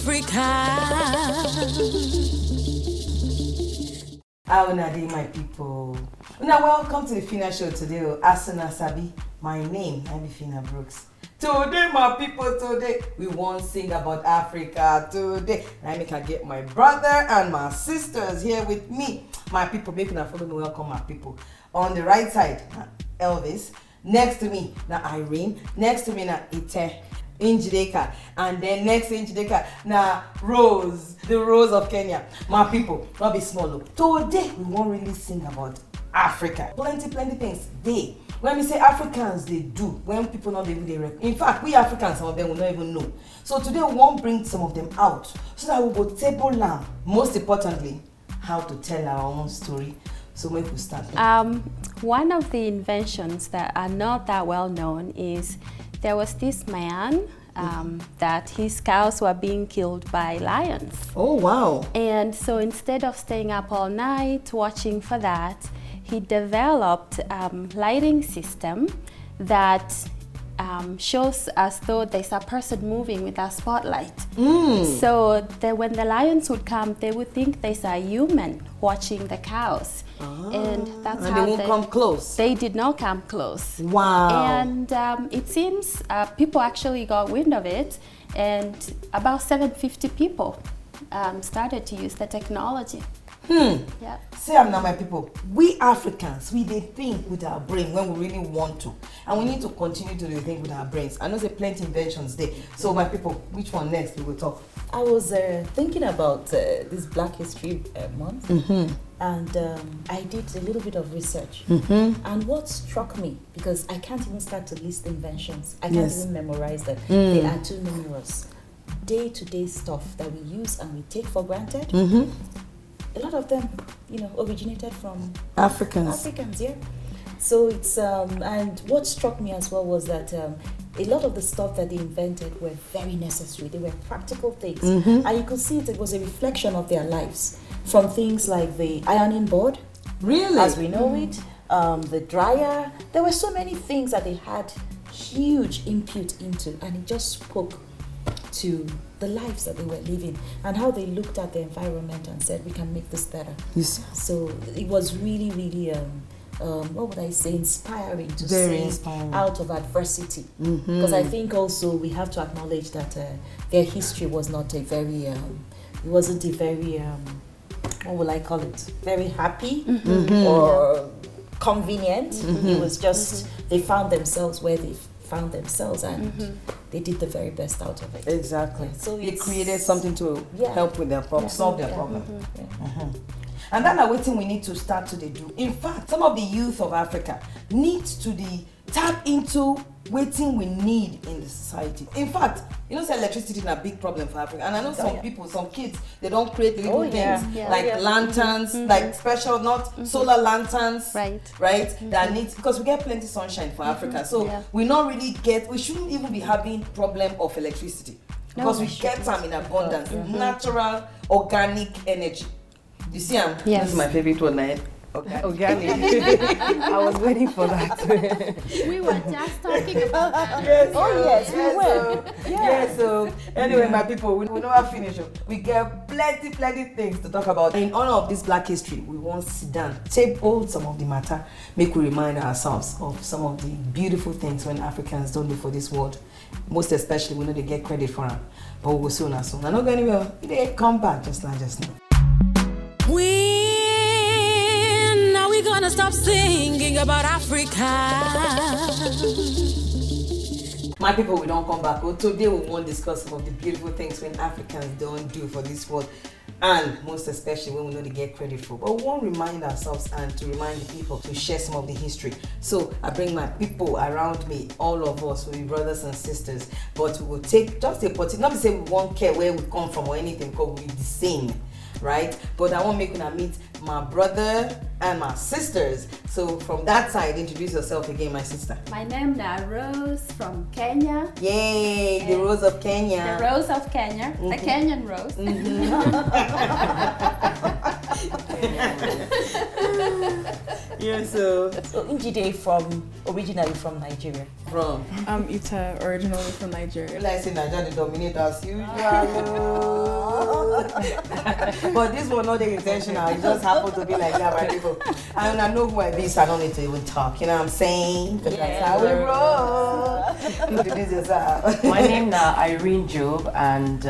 Africa. How are you, my people? Now, welcome to the Phina show today. Asuna Sabi, my name, I'm Phina Brooks. Today, my people, today, we won't sing about Africa today. I make I get my brother and my sisters here with me. My people, making a follow me, welcome my people. On the right side, Elvis. Next to me, now Irene. Next to me, now Ite. Njideka, and then next Njideka, now Rose, the Rose of Kenya. My people, not be small look. Today we won't really sing about Africa. Plenty things they. When we say Africans, they do. When people not even they in fact, we Africans, some of them will not even know. So today we won't bring some of them out so that we will table now. Most importantly, how to tell our own story. So maybe we start. One of the inventions that are not that well known is there was this man that his cows were being killed by lions. Oh, wow. And so instead of staying up all night watching for that, he developed a lighting system that shows as though there's a person moving with a spotlight. So that when the lions would come, they would think there's a human watching the cows. And that's and how they won't come close. They did not come close. Wow. And it seems people actually got wind of it, and about 750 people started to use the technology. Yeah. See, I'm now my people. We Africans, we they think with our brain when we really want to, and we need to continue to do think with our brains. I know there's plenty inventions there. So my people, which one next we will talk? I was thinking about this Black History Month, and I did a little bit of research. And what struck me, because I can't even start to list inventions, I can't even memorize them. They are too numerous. Day-to-day stuff that we use and we take for granted. A lot of them, originated from Africans, yeah. So it's and what struck me as well was that a lot of the stuff that they invented were very necessary. They were practical things, and you could see it was a reflection of their lives. From things like the ironing board, really, as we know it, the dryer. There were so many things that they had huge input into, and it just spoke to the lives that they were living and how they looked at the environment and said, we can make this better. Yes. So it was really, really, what would I say, inspiring to Very see inspiring. out of adversity. Because I think also we have to acknowledge that their history was not a very, it wasn't a very, what will I call it, very happy or convenient. It was just, they found themselves where they found themselves, and they did the very best out of it. Exactly. Yeah, so they created something to help with their problem, solve their problem. And that's what we need to start to do. In fact, some of the youth of Africa needs to tap into waiting we need in the society. In fact, say electricity is a big problem for Africa. And I know some people, some kids, they don't create little things like lanterns, like special, not solar lanterns, right? That needs, because we get plenty sunshine for Africa. So we shouldn't even be having problem of electricity. Because we get some in abundance, natural, organic energy. You see, this is my favorite one, right? Organic. I was waiting for that. We were just talking about that. We were. So anyway, my people, we never finish. We get plenty things to talk about. In honor of this Black History, we want to sit down, table some of the matter, make we remind ourselves of some of the beautiful things when Africans don't do for this world. Most especially, we know they get credit for them. But we will soon. I'm not going anywhere. They come back just now. When are we gonna stop singing about Africa? My people, we don't come back. Well, today we won't discuss some of the beautiful things when Africans don't do for this world, and most especially when we know they get credit for. But we won't remind ourselves and to remind the people to share some of the history. So I bring my people around me, all of us, will be brothers and sisters, but we will take just a part. Not to say we won't care where we come from or anything, because we'll be the same. Right? But I want to make you meet my brother and my sisters. So from that side, introduce yourself again, my sister. My name is Rose from Kenya. Yay, the Rose of Kenya. The Rose of Kenya, the Kenyan Rose. Yeah, so Njide originally from Nigeria. from. I'm Ita, originally from Nigeria. Like I say, Nigeria they dominate as usual. But this was not the intentional. It just happened to be like that, my people. And I know who I be, so I don't need to even talk. You know what I'm saying? Because that's how we roll. Introduce yourself. My name na Irene Job and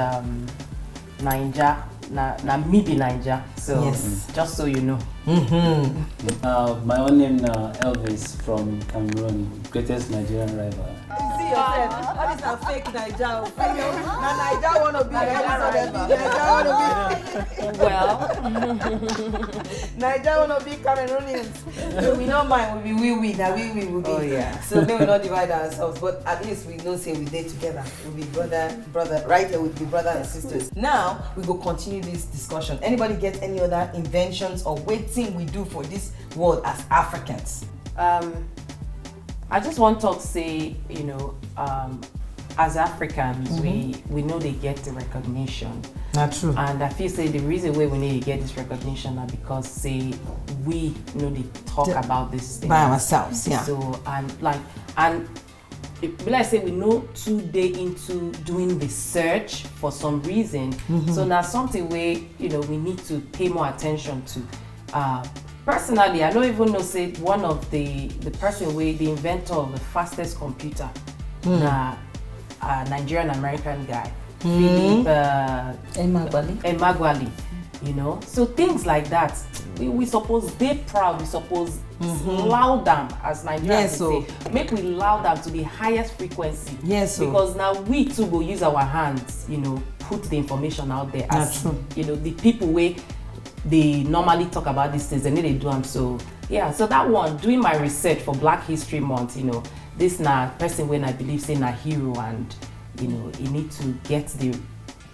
Naija. Na me be Naija. So Yes. just so you know. My own name na Elvis from Cameroon, greatest Nigerian rival. You see yourself. All these are fake Naija. Now Naija wanna be. Naija wanna be. Well, Naija wanna be Cameroonians. So we don't mind. We. Now we will be. Oh, yeah. So then we not divide ourselves, but at least we know say we stay together. We'll be brother. Right here with the brother and sisters. Now we go continue this discussion. Anybody get any other inventions or waiting we do for this world as Africans? I just want to say, you know, as Africans, we know they get the recognition. Not true. And I feel say the reason why we need to get this recognition is because say we know they talk about this thing By ourselves, yeah. So and it, like I say we know 2 days into doing research for some reason. So now something where you know we need to pay more attention to. Personally, I don't even know say one of the person where the inventor of the fastest computer, na Nigerian American guy. Philip Emeagwali, you know. So things like that, we suppose they proud, we suppose loud them as Nigerians. Yes, say, make we loud them to the highest frequency. Yes, because now we too will use our hands, you know, put the information out there. As you know, the people where they normally talk about these things, and they do them. So yeah, so that one, doing my research for Black History Month, you know, this na person when I believe say na hero, and you know, he need to get the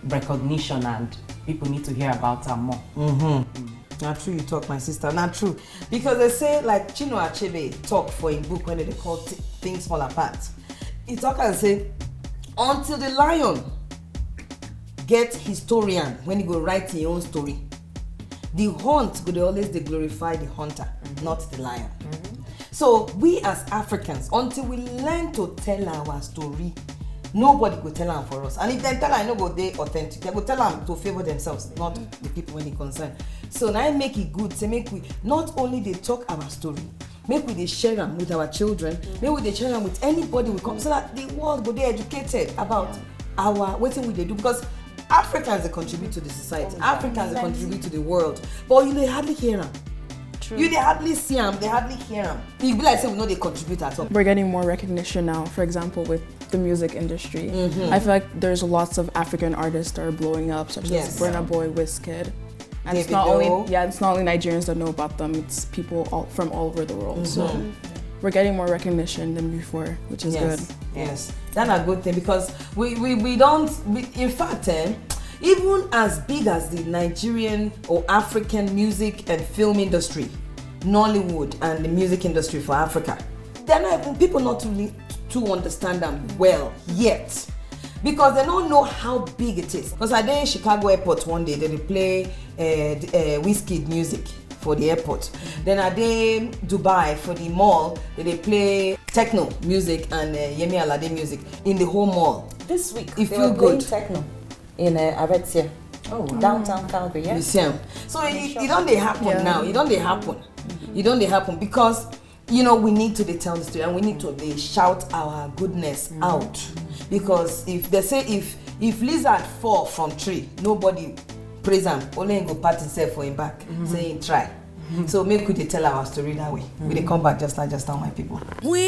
recognition and people need to hear about her more. Not true, you talk, my sister. Not true, because they say like Chinua Achebe talk for a book when they call Things Fall Apart. He talk and say, until the lion get historian when he go write his own story, the hunt go they always they glorify the hunter, not the lion. So we as Africans, until we learn to tell our story, nobody go tell them for us. And if they tell them, no go they authentic, they go tell them to favor themselves, not the people when they concern. So now I make it good. Say make we not only they talk our story, make we they share them with our children, make we they share them with anybody we come, so that the world go they educated about our what thing we they do, because Africans they contribute to the society, Africans they contribute to the world, but you they hardly hear them. You they hardly see them, they hardly hear them. You be like say we know they contribute at all. We're getting more recognition now, for example, with the music industry. I feel like there's lots of African artists that are blowing up, such as Burna Boy, Wizkid. And it's not only Nigerians that know about them, it's people from all over the world. So we're getting more recognition than before, which is good. Yes, that's a good thing, because we don't, in fact, even as big as the Nigerian or African music and film industry, Nollywood and the music industry for Africa, they're not, people not really to understand them well yet, because they don't know how big it is. Because I did in Chicago airport one day, they play Wizkid music for the airport. Then I did Dubai for the mall, they play techno music and Yemi Alade music in the whole mall. This week, it they feel were playing good. Techno in Aretia, downtown Calgary. Yeah. Museum. So it don't they happen now. It don't they happen. It don't they happen because you know we need to tell the story, and we need to shout our goodness out, because if they say if lizard fall from tree, nobody praise him, only go pat himself for him back, saying try. So make we tell our story that way. We they come back just now, my people. When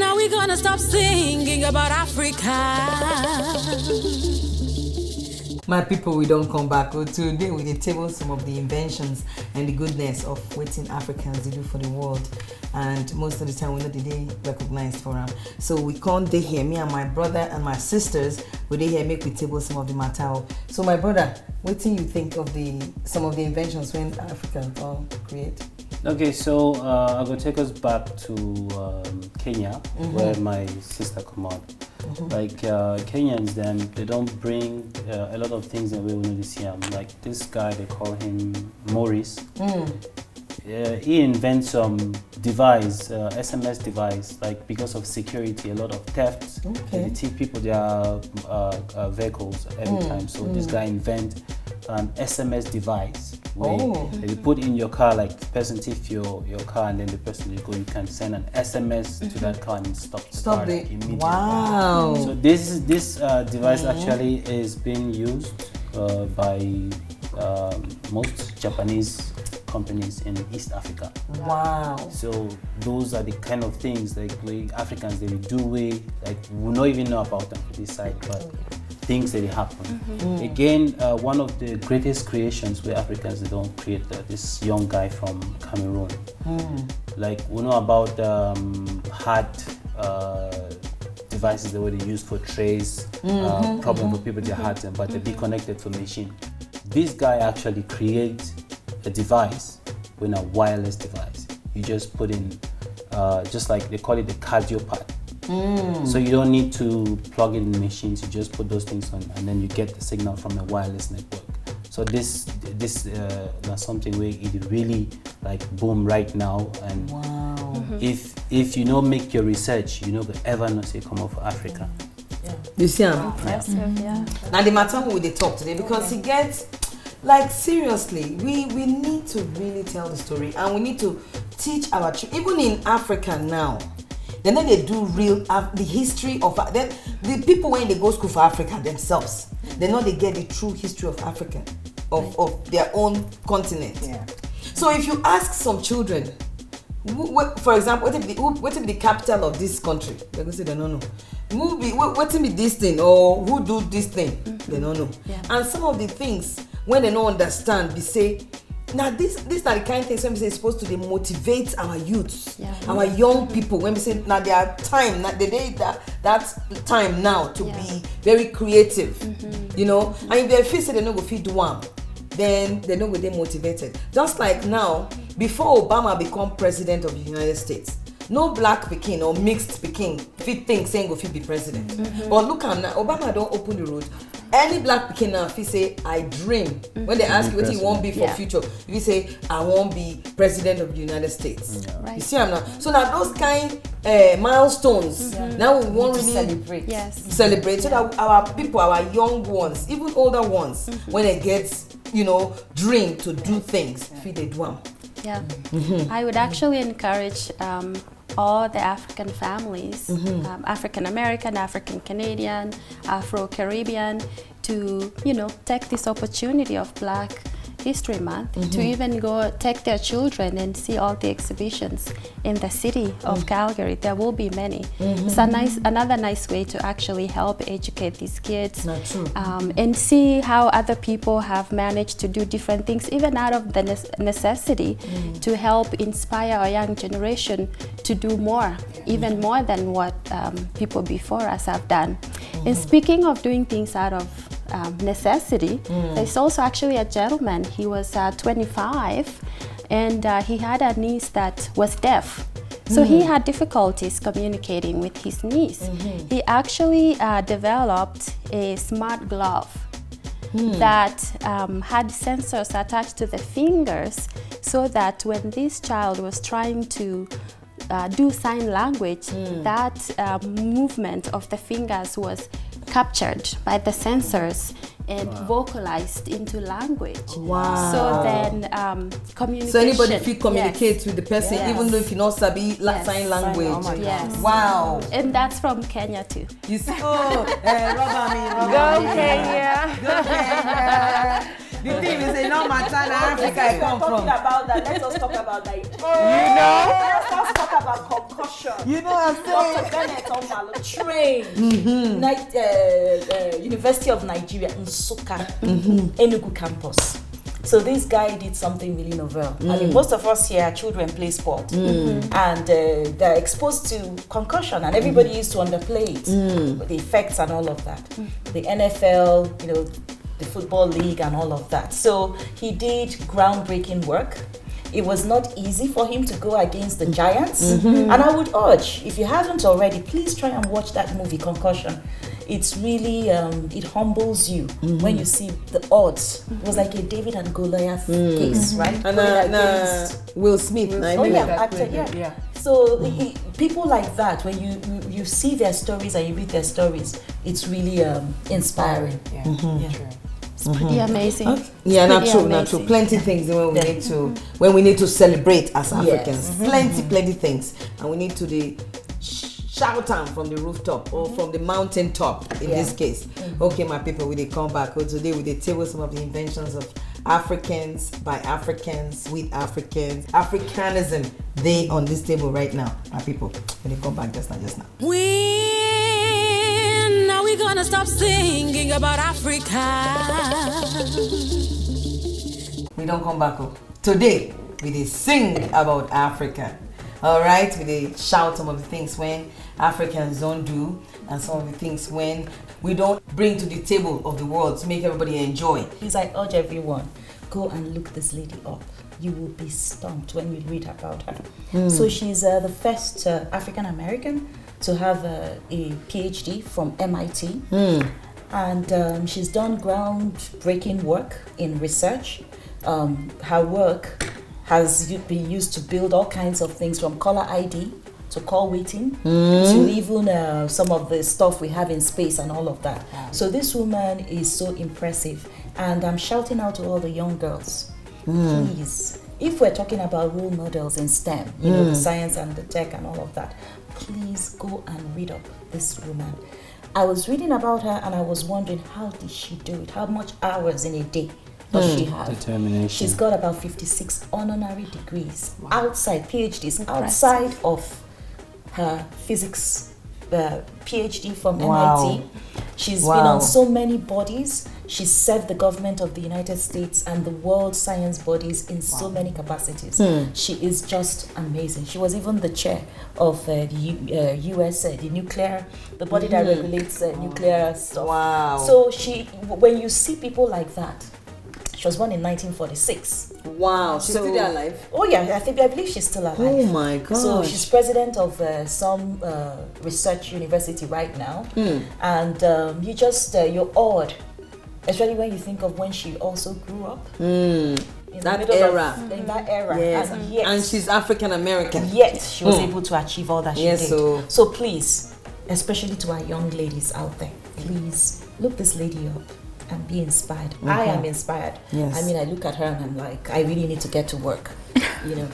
are we gonna stop singing about Africa? My people, we don't come back. Today we did table some of the inventions and the goodness of what Africans they do for the world, and most of the time we know they recognized for them. So we can't they hear me and my brother and my sisters. We they hear make we table some of the matter. So my brother, what do you think of some of the inventions when Africans all create? Okay, so I will take us back to Kenya, where my sister come out. Like Kenyans, then they don't bring a lot of things that we will see. Like this guy, they call him Maurice. he invents some device, SMS device, like because of security, a lot of thefts. They thief people their vehicles every time. So this guy invent an SMS device where you put in your car, like the person thief your car, and then the person you can send an SMS to that car and stop the car immediately. Wow. So this device actually is being used by most Japanese companies in East Africa. Wow. So those are the kind of things like we Africans, they do we not even know about them for this side, but things that happen. Again, one of the greatest creations where Africans, they don't create this young guy from Cameroon. Like we know about heart devices that were used for trace problem for people with their heart, but they be connected to machine. This guy actually creates a device with a wireless device. You just put in, just like they call it the cardio pad. So you don't need to plug in the machines. You just put those things on, and then you get the signal from a wireless network. So this is something where it really like boom right now. And if you know make your research, you know the ever not say come out for Africa. You see, Impressive, now the matter with the talk today, because he gets like seriously, we need to really tell the story, and we need to teach our children. Even in Africa now, then they do real the history of the people when they go school for Africa themselves. They know they get the true history of Africa, of their own continent. So if you ask some children, for example, what is the capital of this country? They're going to say they don't know. What is this thing, or who do this thing? They don't know. And some of the things when they don't understand, they say, now these are the kind of things when we say it's supposed to motivate our youths, our young people. When we say now their time, now that time now to be very creative, you know. And if they feel say they don't go feed one, then they don't go they motivated. Just like now, before Obama become president of the United States, no black Peking or mixed Peking fit think saying go fit be president. But look at now, Obama don't open the road. Any black Peking now, if he say I dream, when they ask you what he won't be for future, if he say I won't be president of the United States. You see I'm now. So now those kind milestones now we want really celebrate so that our people, our young ones, even older ones, when they get dream to do things, feel they do them. I would actually encourage all the African families, African American, African Canadian, Afro Caribbean, to take this opportunity of Black History Month to even go take their children and see all the exhibitions in the city of Calgary. There will be many. It's another nice way to actually help educate these kids and see how other people have managed to do different things, even out of the necessity to help inspire our young generation to do more, even more than what people before us have done. And speaking of doing things out of necessity, there's also actually a gentleman. He was 25 and he had a niece that was deaf. So he had difficulties communicating with his niece. He actually developed a smart glove that had sensors attached to the fingers, so that when this child was trying to do sign language, that movement of the fingers was captured by the sensors and vocalized into language. Wow. So then communication. So anybody feel communicate with the person, even though if you not sabi sign language. Wow. And that's from Kenya too. You see, rubber me. Go Kenya. Go Kenya. The thing is, no matter Africa I come from. About that, let us talk about that. Let's talk about concussion. You know what I'm saying? Dr. Bennett trained University of Nigeria in Nsukka, Enugu campus. So this guy did something really novel. I mean, most of us here, children play sport, and they're exposed to concussion, and everybody used to underplay it, the effects and all of that. The NFL, the football league and all of that. So he did groundbreaking work. It was not easy for him to go against the giants. And I would urge, if you haven't already, please try and watch that movie, Concussion. it's really it humbles you when you see the odds. It was like a David and Goliath case, right? And Will Smith. Yeah. So people like that, when you see their stories and you read their stories, it's really inspiring. True. It's pretty amazing. Okay. Yeah, not true. Plenty things when we need to celebrate as Africans. Plenty things, and we need to shout them from the rooftop or from the mountain top in this case. Okay, my people, we come back. Today we table some of the inventions of Africans by Africans with Africans. Africanism, they on this table right now, my people. When they come back just now. When are we gonna stop singing about Africa? We don't come back. Today we sing about Africa. All right, we shout some of the things when Africans don't do, and some of the things when we don't bring to the table of the world to make everybody enjoy. Please, I urge everyone, go and look this lady up. You will be stumped when you read about her. So she's the first African American to have a PhD from MIT, and she's done groundbreaking work in research. Her work has been used to build all kinds of things, from caller ID to call waiting to even some of the stuff we have in space and all of that. So this woman is so impressive, and I'm shouting out to all the young girls, please, if we're talking about role models in STEM, the science and the tech and all of that, please go and read up this woman. I was reading about her and I was wondering, how did she do it? How much hours in a day does she have? Determination. She's got about 56 honorary degrees outside, PhDs, outside of her physics PhD from MIT. She's been on so many bodies. She's served the government of the United States and the world science bodies in so many capacities. She is just amazing. She was even the chair of the US, the body that regulates nuclear stuff. Wow. So when you see people like that, she was born in 1946. Wow. She's still alive? Oh yeah, I believe she's still alive. Oh my God. So she's president of some research university right now. And you're awed, especially when you think of when she also grew up. In that era. Yes. And she's African American. Yet she was able to achieve all that she did. So please, especially to our young ladies out there, please look this lady up and be inspired. I am inspired. Yes. I mean, I look at her and I'm like, I really need to get to work,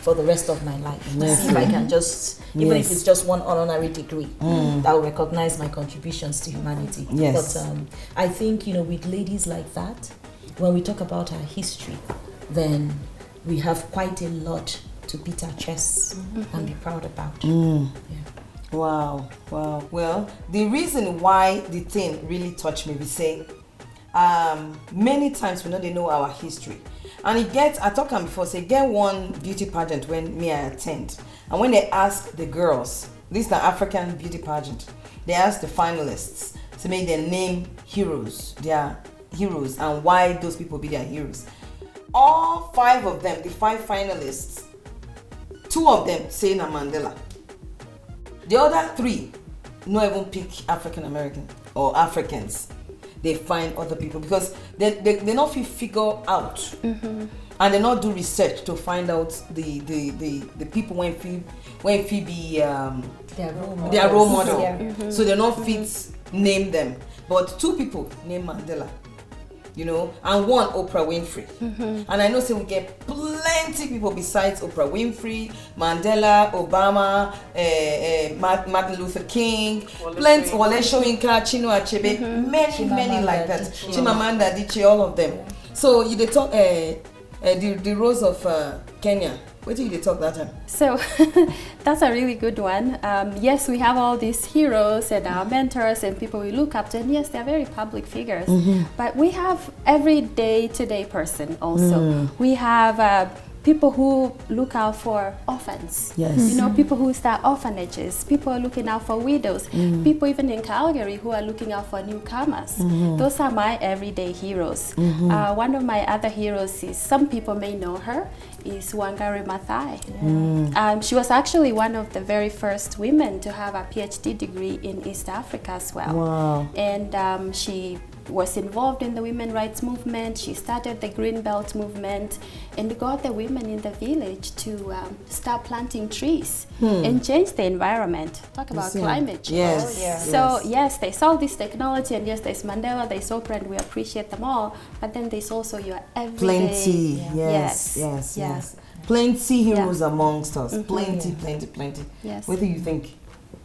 for the rest of my life. See if I can just, even if it's just one honorary degree, that will recognize my contributions to humanity. Yes. But I think, with ladies like that, when we talk about our history, then we have quite a lot to beat our chests and be proud about. Wow. Well, the reason why the thing really touched me, we say, many times they know our history, and I talked before, say get one beauty pageant when I attend, and when they ask the girls, this is the African beauty pageant, they ask the finalists to make their name their heroes, and why those people be their heroes. All 5 of them, the 5 finalists, 2 of them say na Mandela. The other 3 not even pick African American or Africans. They find other people because they not figure out, and they not do research to find out the people when be their role model. So they not fit name them, but 2 people name Mandela, and 1 Oprah Winfrey. And I know we get plenty people besides Oprah Winfrey, Mandela, Obama, Martin Luther King, plenty, Wole Soyinka, Chinua Achebe, many like that, Chimamanda Adichie, all of them. So they talk the Rose of Kenya. What did you talk that time? So that's a really good one. Yes, we have all these heroes and our mentors and people we look up to, and yes, they're very public figures. But we have every day-to-day person also. We have people who look out for orphans. Yes. You know, people who start orphanages, people are looking out for widows, people even in Calgary who are looking out for newcomers. Those are my everyday heroes. One of my other heroes is, some people may know her, is Wangari Maathai. She was actually one of the very first women to have a PhD degree in East Africa as well. Wow. And she was involved in the women rights movement. She started the Green Belt movement and got the women in the village to start planting trees and change the environment. Talk about climate change. Yes. Oh, yeah. So yes, they saw this technology, and yes, there's Mandela, there's Oprah, and we appreciate them all. But then there's also your everyday. Plenty. Yes. Plenty heroes amongst us. Plenty. Yes. What do you think?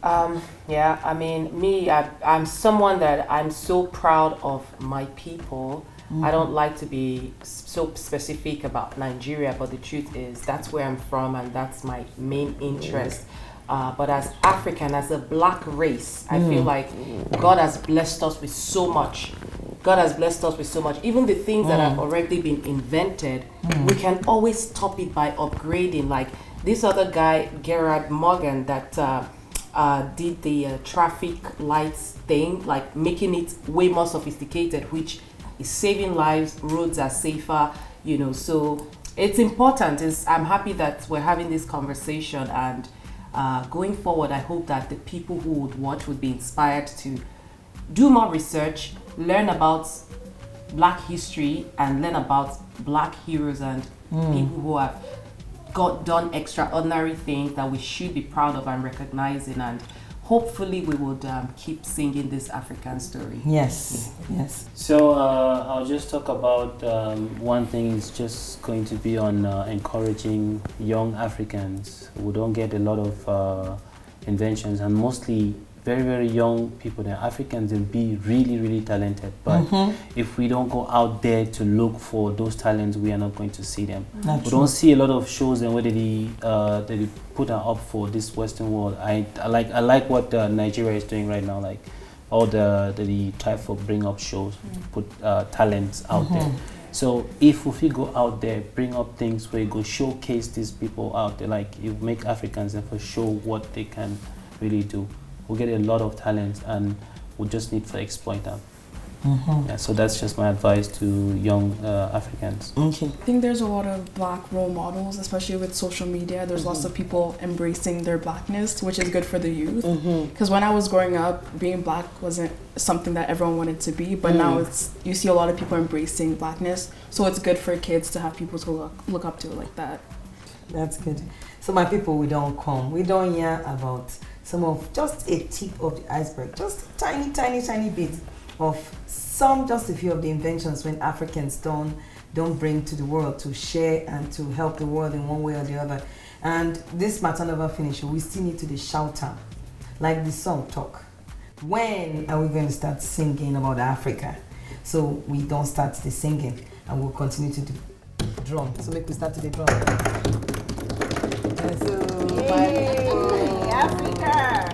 Yeah, I mean, I'm someone that I'm so proud of my people. I don't like to be so specific about Nigeria, but the truth is that's where I'm from and that's my main interest. But as African, as a black race, I feel like God has blessed us with so much. God has blessed us with so much. Even the things that have already been invented, we can always top it by upgrading. Like this other guy, Gerard Morgan, that did the traffic lights thing, like making it way more sophisticated, which is saving lives, roads are safer, you know. So it's important. I'm happy that we're having this conversation, and going forward, I hope that the people who would watch would be inspired to do more research, learn about Black history, and learn about Black heroes and people who have done extraordinary things that we should be proud of and recognizing, and hopefully we would keep singing this African story. Yes. So I'll just talk about one thing is just going to be on encouraging young Africans who don't get a lot of inventions, and mostly very, very young people. The Africans will be really, really talented, but if we don't go out there to look for those talents, we are not going to see them. We don't see a lot of shows and where they put up for this Western world. I like what Nigeria is doing right now, like all the type of bring up shows, put talents out there. So if we go out there, bring up things where you go showcase these people out there, like you make Africans and for show what they can really do. We'll get a lot of talent, and we just need to exploit them. Yeah, so that's just my advice to young Africans. Okay. I think there's a lot of Black role models, especially with social media. There's lots of people embracing their Blackness, which is good for the youth. Because when I was growing up, being Black wasn't something that everyone wanted to be, but now you see a lot of people embracing Blackness. So it's good for kids to have people to look up to like that. That's good. So my people, we don't hear about some of just a tip of the iceberg, just tiny bit of just a few of the inventions when Africans don't bring to the world to share and to help the world in one way or the other. And this matter never finish. We still need to be shout out, like the song talk. When are we going to start singing about Africa? So we don't start the singing, and we'll continue to do drum. So make we start to the drum. Africa!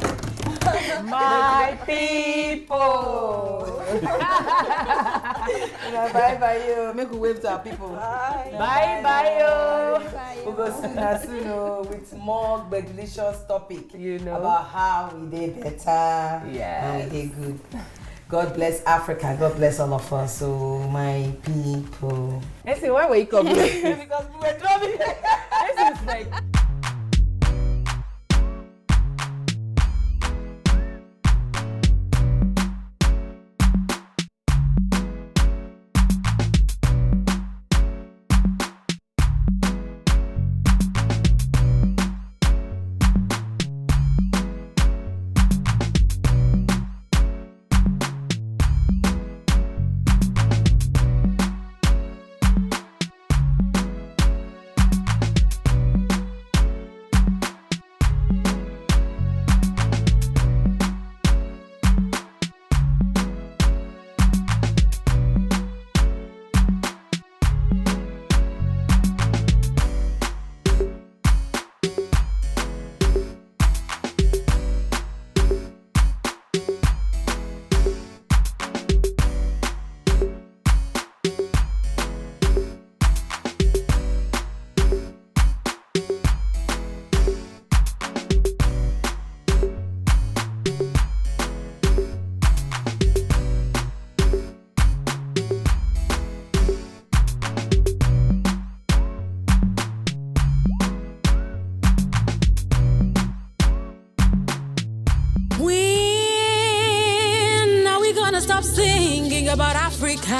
My people! Bye you. Make we wave to our people. Bye you. We'll go soon with more delicious topic, about how we did better and we did good. God bless Africa. God bless all of us. So my people. Let's see, why were you coming? Because we were drumming. This is like gonna stop singing about Africa?